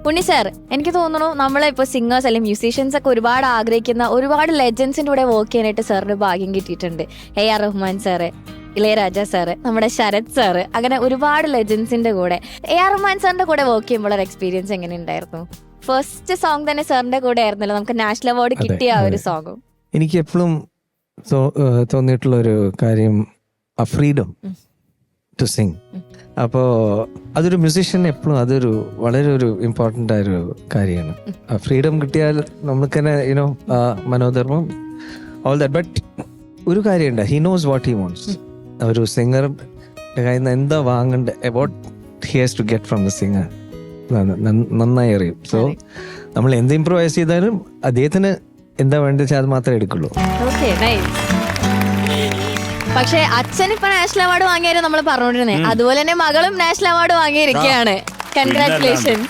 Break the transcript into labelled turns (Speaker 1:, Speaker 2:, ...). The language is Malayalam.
Speaker 1: ഉണ്ണി സാർ, എനിക്ക് തോന്നുന്നു നമ്മളെ ഇപ്പോൾ സിംഗേഴ്സ് അല്ലെങ്കിൽ മ്യൂസീഷ്യൻസ് ഒക്കെ ഒരുപാട് ആഗ്രഹിക്കുന്ന ഒരുപാട് ലെജൻസിന്റെ കൂടെ വർക്ക് ചെയ്യാനായിട്ട് സാറിന് ഭാഗ്യം കിട്ടിയിട്ടുണ്ട്. AR Rahman sir, Ilaiyaraaja sir, നമ്മുടെ ശരത് സാറ്, അങ്ങനെ ഒരുപാട് ലെജൻസിന്റെ കൂടെ. AR റഹ്മാൻ സാറിന്റെ കൂടെ വർക്ക് ചെയ്യുമ്പോൾ ഒരു എക്സ്പീരിയൻസ് എങ്ങനെ ഉണ്ടായിരുന്നു? ഫസ്റ്റ് സോങ് തന്നെ സാറിന്റെ കൂടെ ആയിരുന്നല്ലോ, നമുക്ക് നാഷണൽ അവാർഡ് കിട്ടിയ ആ ഒരു സോങ്ങും.
Speaker 2: എനിക്ക് എപ്പോഴും തോന്നിയിട്ടുള്ള ഒരു കാര്യം ആ ഫ്രീഡം ടു സിങ്. അപ്പോൾ അതൊരു മ്യൂസീഷ്യൻ എപ്പോഴും അതൊരു വളരെ ഒരു ഇമ്പോർട്ടൻ്റ് ആയൊരു കാര്യമാണ്. ആ ഫ്രീഡം കിട്ടിയാൽ നമുക്ക് തന്നെ യുനോ മനോധർമ്മം ഓൾ ദാറ്റ്. ബട്ട് ഒരു കാര്യമുണ്ട്, he knows what he wants. ഒരു സിംഗറിന്റെ കയ്യിൽ നിന്ന് എന്താ വാങ്ങേണ്ട, what he has to get from the singer നന്നായി അറിയും. സോ നമ്മൾ എന്ത് ഇംപ്രൂവൈസ് ചെയ്താലും അദ്ദേഹത്തിന് എന്താ വേണ്ടത് വെച്ചാൽ അത് മാത്രമേ എടുക്കുള്ളൂ.
Speaker 1: പക്ഷെ അച്ഛൻ ഇപ്പൊ നാഷണൽ അവാർഡ് വാങ്ങിയാലും നമ്മൾ പറഞ്ഞോണ്ടിരുന്നേ, അതുപോലെ തന്നെ മകളും നാഷണൽ അവാർഡ് വാങ്ങിയിരിക്കുകയാണ്. കൺഗ്രാറ്റുലേഷൻസ്.